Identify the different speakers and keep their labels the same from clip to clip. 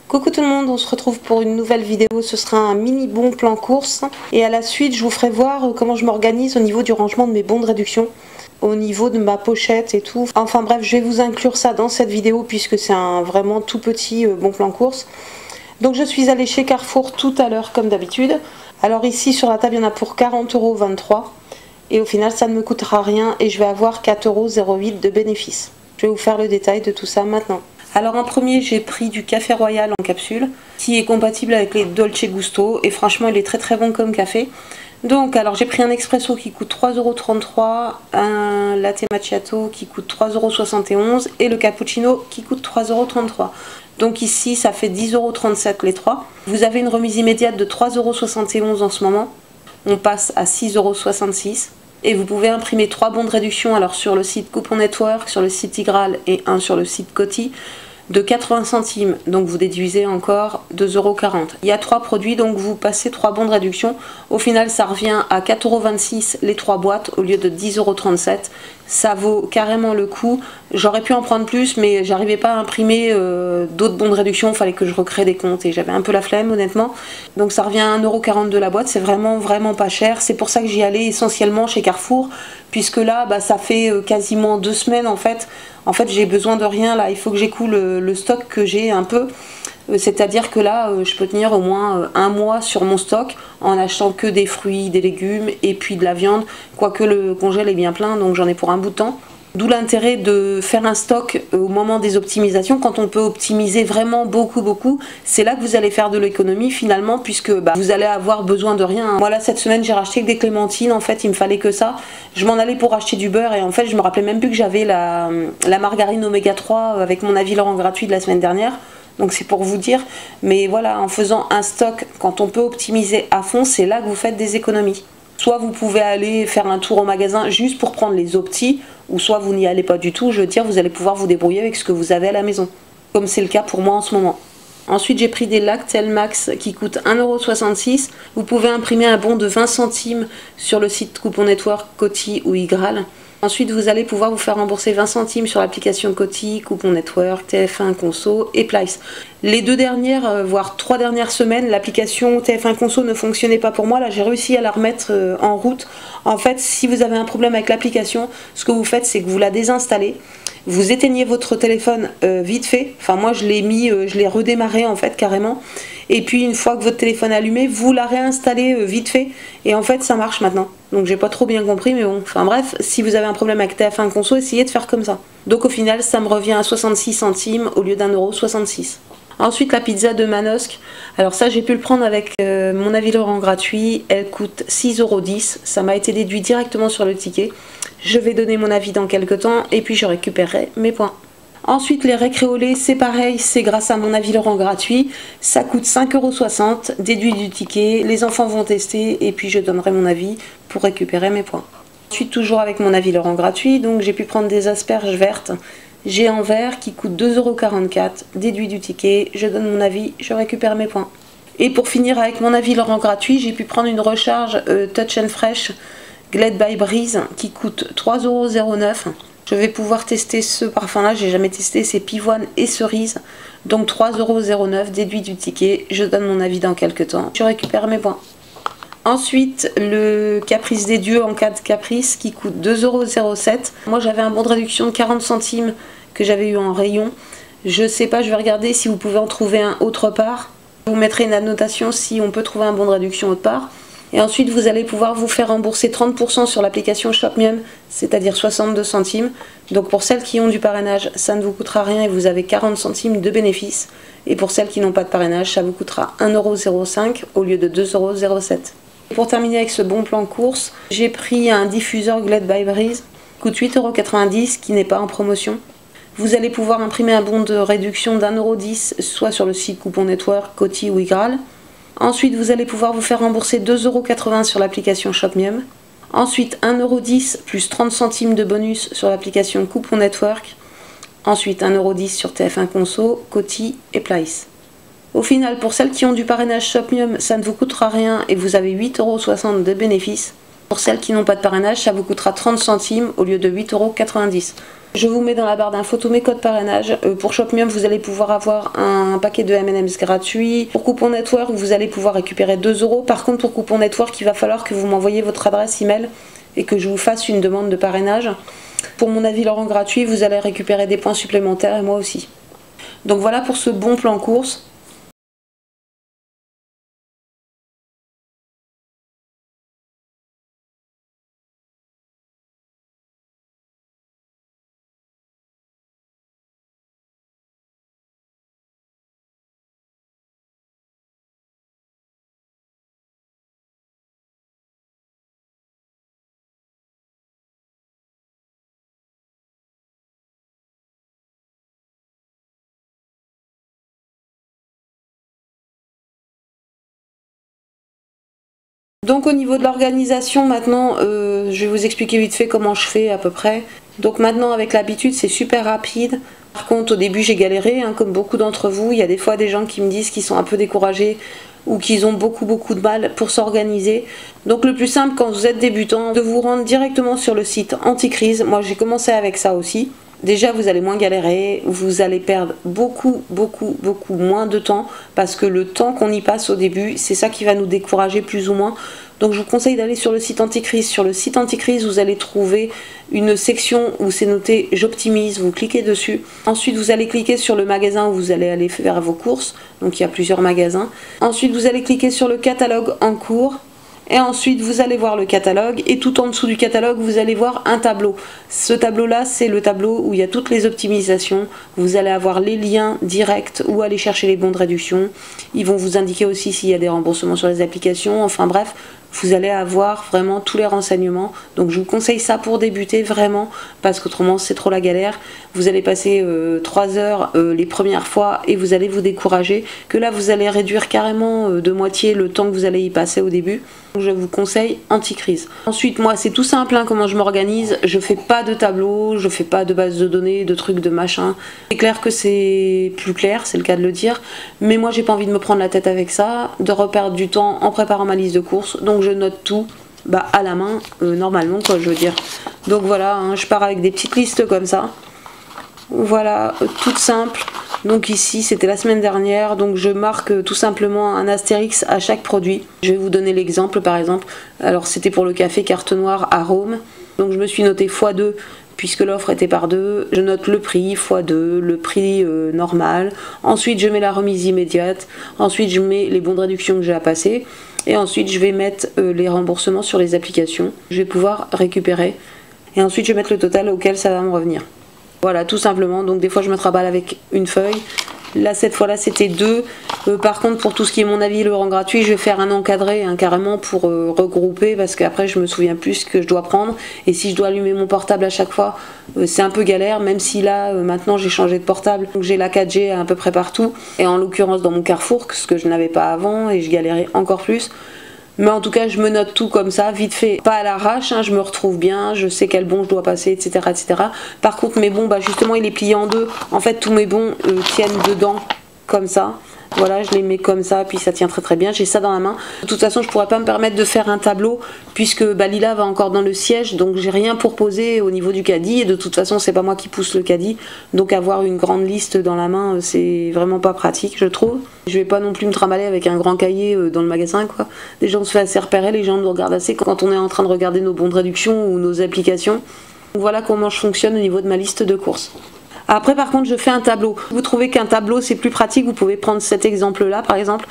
Speaker 1: Coucou tout le monde, on se retrouve pour une nouvelle vidéo, ce sera un mini bon plan course et à la suite je vous ferai voir comment je m'organise au niveau du rangement de mes bons de réduction, au niveau de ma pochette et tout. Enfin bref, je vais vous inclure ça dans cette vidéo puisque c'est un vraiment tout petit bon plan course. Donc je suis allée chez Carrefour tout à l'heure comme d'habitude. Alors ici sur la table il y en a pour 40,23 € et au final ça ne me coûtera rien et je vais avoir 4,08 € de bénéfice. Je vais vous faire le détail de tout ça maintenant. Alors en premier j'ai pris du café royal en capsule qui est compatible avec les Dolce Gusto et franchement il est très bon comme café. Donc alors j'ai pris un expresso qui coûte 3,33 €, un latte macchiato qui coûte 3,71 € et le cappuccino qui coûte 3,33 €. Donc ici ça fait 10,37 € les trois. Vous avez une remise immédiate de 3,71 € en ce moment. On passe à 6,66 € et vous pouvez imprimer 3 bons de réduction alors sur le site Coupon Network, sur le site Tigral et un sur le site Coty de 80 centimes, donc vous déduisez encore 2,40 €. Il y a 3 produits, donc vous passez 3 bons de réduction. Au final, ça revient à 4,26 € les 3 boîtes au lieu de 10,37 €. Ça vaut carrément le coup. J'aurais pu en prendre plus, mais j'arrivais pas à imprimer d'autres bons de réduction. Il fallait que je recrée des comptes et j'avais un peu la flemme, honnêtement. Donc ça revient à 1,42 € la boîte. C'est vraiment pas cher. C'est pour ça que j'y allais essentiellement chez Carrefour, puisque là, ça fait quasiment 2 semaines en fait. En fait, j'ai besoin de rien là, il faut que j'écoule le stock que j'ai un peu. C'est-à-dire que là, je peux tenir au moins un mois sur mon stock en achetant que des fruits, des légumes et puis de la viande. Quoique le congèle est bien plein, donc j'en ai pour un bout de temps. D'où l'intérêt de faire un stock au moment des optimisations, quand on peut optimiser vraiment beaucoup. C'est là que vous allez faire de l'économie finalement, puisque vous allez avoir besoin de rien. Moi là cette semaine j'ai racheté que des clémentines, en fait il me fallait que ça. Je m'en allais pour acheter du beurre et en fait je me rappelais même plus que j'avais la margarine oméga 3 avec mon avis Laurent gratuit de la semaine dernière. Donc c'est pour vous dire, mais voilà, en faisant un stock, quand on peut optimiser à fond, c'est là que vous faites des économies. Soit vous pouvez aller faire un tour au magasin juste pour prendre les optis, ou soit vous n'y allez pas du tout, je veux dire, vous allez pouvoir vous débrouiller avec ce que vous avez à la maison, comme c'est le cas pour moi en ce moment. Ensuite j'ai pris des Lactel Max qui coûtent 1,66 €. Vous pouvez imprimer un bon de 20 centimes sur le site Coupon Network, Coty ou Igral. Ensuite, vous allez pouvoir vous faire rembourser 20 centimes sur l'application Coty, Coupon Network, TF1 Conso et Plyce. Les 2 dernières, voire 3 dernières semaines, l'application TF1 Conso ne fonctionnait pas pour moi. Là, j'ai réussi à la remettre en route. En fait, si vous avez un problème avec l'application, ce que vous faites, c'est que vous la désinstallez. Vous éteignez votre téléphone vite fait. Enfin, moi, je l'ai redémarré en fait carrément. Et puis, une fois que votre téléphone est allumé, vous la réinstallez vite fait. Et en fait, ça marche maintenant. Donc, j'ai pas trop bien compris, mais bon. Enfin, bref, si vous avez un problème avec TF1 Conso, essayez de faire comme ça. Donc, au final, ça me revient à 66 centimes au lieu d'1,66 €. Ensuite, la pizza de Manosque. Alors ça, j'ai pu le prendre avec mon avis Laurent gratuit. Elle coûte 6,10 €. Ça m'a été déduit directement sur le ticket. Je vais donner mon avis dans quelques temps et puis je récupérerai mes points. Ensuite, les récréolés, c'est pareil, c'est grâce à mon avis Laurent gratuit. Ça coûte 5,60 €, déduit du ticket. Les enfants vont tester et puis je donnerai mon avis pour récupérer mes points. Ensuite, toujours avec mon avis Laurent gratuit, donc j'ai pu prendre des asperges vertes géant vert qui coûte 2,44 €, déduit du ticket. Je donne mon avis, je récupère mes points. Et pour finir avec mon avis Laurent gratuit, j'ai pu prendre une recharge Touch and Fresh Glade by Breeze qui coûte 3,09 €. Je vais pouvoir tester ce parfum là, j'ai jamais testé, c'est pivoine et cerise. Donc 3,09 € déduit du ticket. Je donne mon avis dans quelques temps. Je récupère mes points. Ensuite, le Caprice des Dieux en cas de caprice qui coûte 2,07 €. Moi j'avais un bon de réduction de 40 centimes que j'avais eu en rayon. Je sais pas, je vais regarder si vous pouvez en trouver un autre part. Je vous mettrai une annotation si on peut trouver un bon de réduction autre part. Et ensuite, vous allez pouvoir vous faire rembourser 30% sur l'application Shopmium, c'est-à-dire 62 centimes. Donc pour celles qui ont du parrainage, ça ne vous coûtera rien et vous avez 40 centimes de bénéfice. Et pour celles qui n'ont pas de parrainage, ça vous coûtera 1,05 € au lieu de 2,07 €. Pour terminer avec ce bon plan course, j'ai pris un diffuseur Glade by Breeze, qui coûte 8,90 € qui n'est pas en promotion. Vous allez pouvoir imprimer un bon de réduction d'1,10 € soit sur le site Coupon Network, Coty ou Igral. Ensuite, vous allez pouvoir vous faire rembourser 2,80 € sur l'application Shopmium. Ensuite, 1,10 € plus 30 centimes de bonus sur l'application Coupon Network. Ensuite, 1,10 € sur TF1 Conso, Coty et Plyce. Au final, pour celles qui ont du parrainage Shopmium, ça ne vous coûtera rien et vous avez 8,60 € de bénéfices. Pour celles qui n'ont pas de parrainage, ça vous coûtera 30 centimes au lieu de 8,90 €. Je vous mets dans la barre d'infos tous mes codes parrainage. Pour Shopmium, vous allez pouvoir avoir un paquet de M&M's gratuit. Pour Coupon Network, vous allez pouvoir récupérer 2 €. Par contre, pour Coupon Network, il va falloir que vous m'envoyiez votre adresse email et que je vous fasse une demande de parrainage. Pour mon avis Laurent gratuit, vous allez récupérer des points supplémentaires et moi aussi. Donc voilà pour ce bon plan course. Donc au niveau de l'organisation maintenant, je vais vous expliquer vite fait comment je fais à peu près. Donc maintenant avec l'habitude c'est super rapide. Par contre au début j'ai galéré, hein, comme beaucoup d'entre vous. Il y a des fois des gens qui me disent qu'ils sont un peu découragés ou qu'ils ont beaucoup de mal pour s'organiser. Donc le plus simple quand vous êtes débutant, de vous rendre directement sur le site Anticrise. Moi j'ai commencé avec ça aussi. Déjà vous allez moins galérer, vous allez perdre beaucoup moins de temps parce que le temps qu'on y passe au début, c'est ça qui va nous décourager plus ou moins. Donc je vous conseille d'aller sur le site Anticrise. Sur le site Anticrise, vous allez trouver une section où c'est noté j'optimise, vous cliquez dessus. Ensuite vous allez cliquer sur le magasin où vous allez aller faire vos courses, donc il y a plusieurs magasins. Ensuite vous allez cliquer sur le catalogue en cours. Et ensuite vous allez voir le catalogue et tout en dessous du catalogue vous allez voir un tableau. Ce tableau là c'est le tableau où il y a toutes les optimisations. Vous allez avoir les liens directs où aller chercher les bons de réduction. Ils vont vous indiquer aussi s'il y a des remboursements sur les applications. Enfin bref, vous allez avoir vraiment tous les renseignements. Donc je vous conseille ça pour débuter vraiment parce qu'autrement c'est trop la galère. Vous allez passer 3 heures les premières fois et vous allez vous décourager. Que là vous allez réduire carrément de moitié le temps que vous allez y passer au début. Donc je vous conseille Anticrise. Ensuite moi c'est tout simple hein, comment je m'organise. Je fais pas de tableau, je fais pas de base de données, de trucs, de machin. C'est clair que c'est plus clair, c'est le cas de le dire. Mais moi j'ai pas envie de me prendre la tête avec ça, de reperdre du temps en préparant ma liste de courses. Donc je note tout à la main, normalement quoi je veux dire. Donc voilà, hein, je pars avec des petites listes comme ça. Voilà, toute simple. Donc ici c'était la semaine dernière, donc je marque tout simplement un astérix à chaque produit. Je vais vous donner l'exemple par exemple. Alors c'était pour le café carte noire arôme. Donc je me suis noté x2 puisque l'offre était par 2. Je note le prix x2, le prix normal. Ensuite je mets la remise immédiate. Ensuite je mets les bons de réduction que j'ai à passer. Et ensuite je vais mettre les remboursements sur les applications. Je vais pouvoir récupérer. Et ensuite je vais mettre le total auquel ça va me revenir. Voilà, tout simplement. Donc des fois je me travaille avec une feuille. Là cette fois là c'était 2. Par contre pour tout ce qui est mon avis Laurent gratuit, je vais faire un encadré hein, carrément pour regrouper parce qu'après je me souviens plus ce que je dois prendre. Et si je dois allumer mon portable à chaque fois, c'est un peu galère. Même si là maintenant j'ai changé de portable, donc j'ai la 4G à peu près partout. Et en l'occurrence dans mon Carrefour, ce que je n'avais pas avant et je galérais encore plus. Mais en tout cas je me note tout comme ça, vite fait, pas à l'arrache, hein, je me retrouve bien, je sais quel bon je dois passer, etc. etc. Par contre mes bons, justement il est plié en deux, en fait tous mes bons tiennent dedans, comme ça. Voilà, je les mets comme ça, puis ça tient très bien, j'ai ça dans la main. De toute façon je pourrais pas me permettre de faire un tableau, puisque Lila va encore dans le siège, donc j'ai rien pour poser au niveau du caddie, et de toute façon c'est pas moi qui pousse le caddie, donc avoir une grande liste dans la main, c'est vraiment pas pratique je trouve. Je vais pas non plus me trimballer avec un grand cahier dans le magasin quoi. Les gens se font assez repérer, les gens nous regardent assez quand on est en train de regarder nos bons de réduction ou nos applications. Donc voilà comment je fonctionne au niveau de ma liste de courses. Après par contre je fais un tableau. Vous trouvez qu'un tableau c'est plus pratique, vous pouvez prendre cet exemple là par exemple.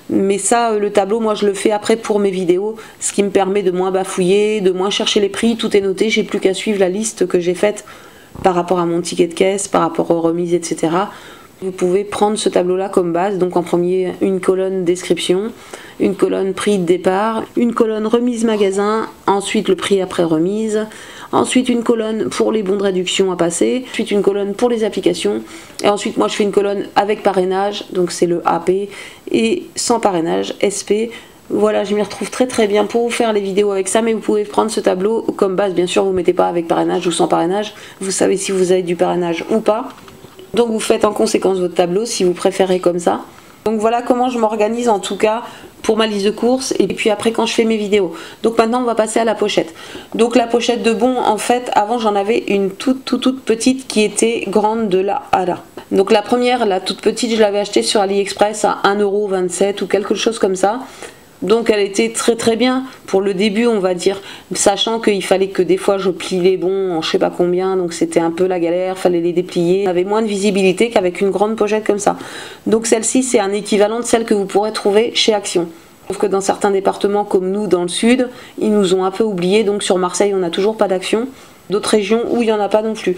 Speaker 1: Mais ça le tableau moi je le fais après pour mes vidéos, ce qui me permet de moins bafouiller, de moins chercher les prix, tout est noté, j'ai plus qu'à suivre la liste que j'ai faite par rapport à mon ticket de caisse, par rapport aux remises etc. Vous pouvez prendre ce tableau là comme base, donc en premier une colonne description, une colonne prix de départ, une colonne remise magasin, ensuite le prix après remise, ensuite une colonne pour les bons de réduction à passer, ensuite une colonne pour les applications, et ensuite moi je fais une colonne avec parrainage, donc c'est le AP, et sans parrainage, SP. Voilà, je m'y retrouve très bien pour vous faire les vidéos avec ça, mais vous pouvez prendre ce tableau comme base, bien sûr vous ne mettez pas avec parrainage ou sans parrainage, vous savez si vous avez du parrainage ou pas. Donc vous faites en conséquence votre tableau si vous préférez comme ça. Donc voilà comment je m'organise en tout cas pour ma liste de courses et puis après quand je fais mes vidéos. Donc maintenant on va passer à la pochette. Donc la pochette de bon, en fait avant j'en avais une toute petite qui était grande de là à là. Donc la première, la toute petite, je l'avais achetée sur AliExpress à 1,27 € ou quelque chose comme ça. Donc elle était très bien pour le début on va dire, sachant qu'il fallait que des fois je plie les bons en je sais pas combien, donc c'était un peu la galère, fallait les déplier, on avait moins de visibilité qu'avec une grande pochette comme ça. Donc celle-ci c'est un équivalent de celle que vous pourrez trouver chez Action. Sauf que dans certains départements comme nous dans le sud, ils nous ont un peu oubliés, donc sur Marseille on n'a toujours pas d'Action. D'autres régions où il n'y en a pas non plus.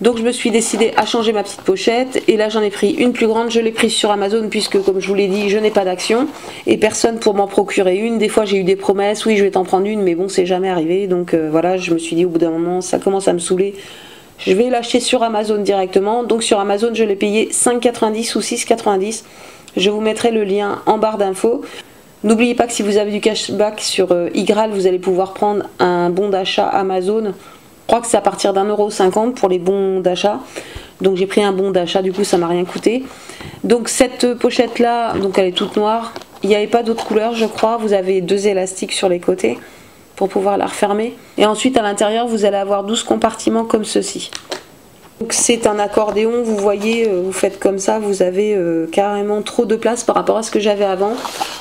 Speaker 1: Donc je me suis décidée à changer ma petite pochette et là j'en ai pris une plus grande, je l'ai prise sur Amazon puisque comme je vous l'ai dit je n'ai pas d'Action et personne pour m'en procurer une. Des fois j'ai eu des promesses, oui je vais t'en prendre une mais bon c'est jamais arrivé, donc voilà, je me suis dit au bout d'un moment ça commence à me saouler, je vais l'acheter sur Amazon directement. Donc sur Amazon je l'ai payé 5,90 ou 6,90, je vous mettrai le lien en barre d'infos. N'oubliez pas que si vous avez du cashback sur Igral vous allez pouvoir prendre un bon d'achat Amazon. Je crois que c'est à partir d'1,50 € pour les bons d'achat. Donc j'ai pris un bon d'achat, du coup ça m'a rien coûté. Donc cette pochette là, donc elle est toute noire. Il n'y avait pas d'autres couleurs je crois. Vous avez 2 élastiques sur les côtés pour pouvoir la refermer. Et ensuite à l'intérieur vous allez avoir 12 compartiments comme ceci. Donc c'est un accordéon, vous voyez, vous faites comme ça, vous avez carrément trop de place par rapport à ce que j'avais avant.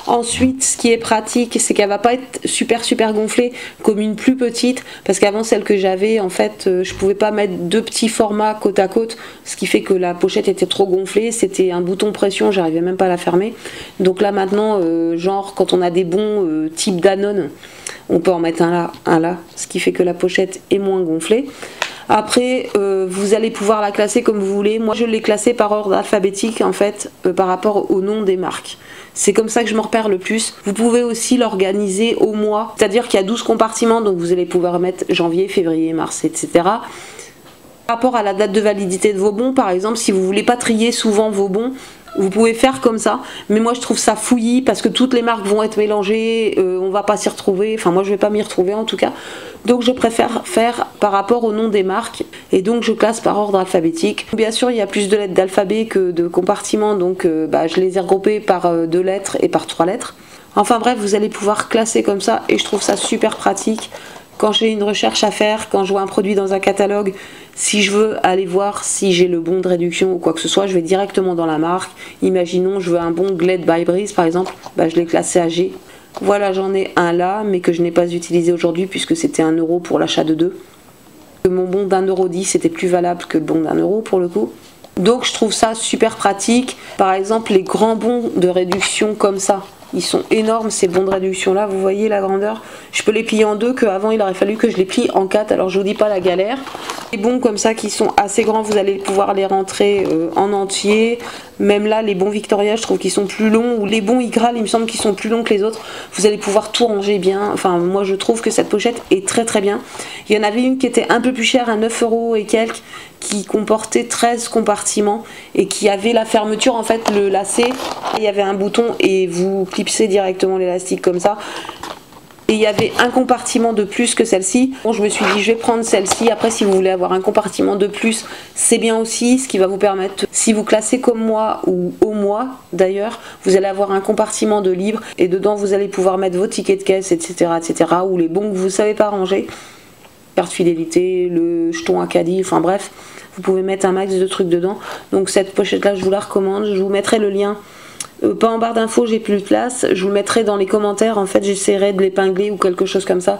Speaker 1: Ensuite, ce qui est pratique, c'est qu'elle va pas être super gonflée comme une plus petite, parce qu'avant celle que j'avais, en fait, je pouvais pas mettre 2 petits formats côte à côte, ce qui fait que la pochette était trop gonflée, c'était un bouton pression, j'arrivais même pas à la fermer. Donc là maintenant, genre quand on a des bons type Danone, on peut en mettre un là, ce qui fait que la pochette est moins gonflée. Après vous allez pouvoir la classer comme vous voulez. Moi je l'ai classée par ordre alphabétique en fait, par rapport au nom des marques. C'est comme ça que je me repère le plus. Vous pouvez aussi l'organiser au mois, c'est à dire qu'il y a 12 compartiments, donc vous allez pouvoir mettre janvier, février, mars, etc. Par rapport à la date de validité de vos bons, par exemple, si vous voulez pas trier souvent vos bons, vous pouvez faire comme ça, mais moi je trouve ça fouillis parce que toutes les marques vont être mélangées, on va pas s'y retrouver, enfin moi je vais pas m'y retrouver en tout cas. Donc je préfère faire par rapport au nom des marques et donc je classe par ordre alphabétique. Bien sûr il y a plus de lettres d'alphabet que de compartiments, donc je les ai regroupés par 2 lettres et par 3 lettres. Enfin bref, vous allez pouvoir classer comme ça et je trouve ça super pratique. Quand j'ai une recherche à faire, quand je vois un produit dans un catalogue, si je veux aller voir si j'ai le bon de réduction ou quoi que ce soit, je vais directement dans la marque. Imaginons, je veux un bon Glade by Breeze par exemple, je l'ai classé à G. Voilà, j'en ai un là, mais que je n'ai pas utilisé aujourd'hui puisque c'était 1 € pour l'achat de 2. Mon bon d'1,10 € était plus valable que le bon d'1 € pour le coup. Donc je trouve ça super pratique. Par exemple, les grands bons de réduction comme ça, ils sont énormes ces bons de réduction là, vous voyez la grandeur. Je peux les plier en 2, qu'avant il aurait fallu que je les plie en 4, alors je vous dis pas la galère. Les bons comme ça qui sont assez grands, vous allez pouvoir les rentrer en entier. Même là les bons Victoria je trouve qu'ils sont plus longs, ou les bons Igral il me semble qu'ils sont plus longs que les autres. Vous allez pouvoir tout ranger bien, enfin moi je trouve que cette pochette est très bien. Il y en avait une qui était un peu plus chère à 9 € et quelques, qui comportait 13 compartiments et qui avait la fermeture en fait, le lacet, il y avait un bouton et vous clipsez directement l'élastique comme ça. Et il y avait un compartiment de plus que celle-ci. Bon, je me suis dit je vais prendre celle-ci. Après si vous voulez avoir un compartiment de plus, c'est bien aussi, ce qui va vous permettre, si vous classez comme moi ou au mois d'ailleurs, vous allez avoir un compartiment de libre et dedans vous allez pouvoir mettre vos tickets de caisse, etc. ou les bons que vous ne savez pas ranger, carte fidélité, le jeton à caddie, enfin bref, vous pouvez mettre un max de trucs dedans. Donc cette pochette là je vous la recommande, je vous mettrai le lien. Pas en barre d'infos, j'ai plus de place, je vous le mettrai dans les commentaires, en fait j'essaierai de l'épingler ou quelque chose comme ça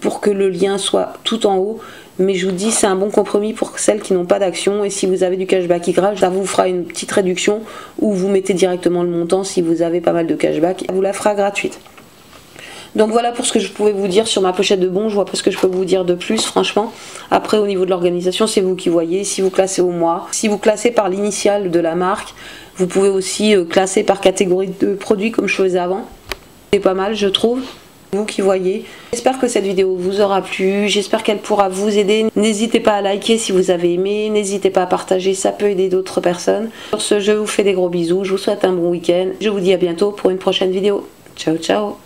Speaker 1: pour que le lien soit tout en haut, mais je vous dis c'est un bon compromis pour celles qui n'ont pas d'action. Et si vous avez du cashback Igral, ça vous fera une petite réduction, ou vous mettez directement le montant si vous avez pas mal de cashback, ça vous la fera gratuite. Donc voilà pour ce que je pouvais vous dire sur ma pochette de bons. Je vois pas ce que je peux vous dire de plus franchement. Après au niveau de l'organisation c'est vous qui voyez, si vous classez au mois, si vous classez par l'initiale de la marque, vous pouvez aussi classer par catégorie de produits comme je faisais avant. C'est pas mal je trouve, vous qui voyez. J'espère que cette vidéo vous aura plu, j'espère qu'elle pourra vous aider. N'hésitez pas à liker si vous avez aimé, n'hésitez pas à partager, ça peut aider d'autres personnes. Sur ce, je vous fais des gros bisous, je vous souhaite un bon week-end. Je vous dis à bientôt pour une prochaine vidéo. Ciao ciao.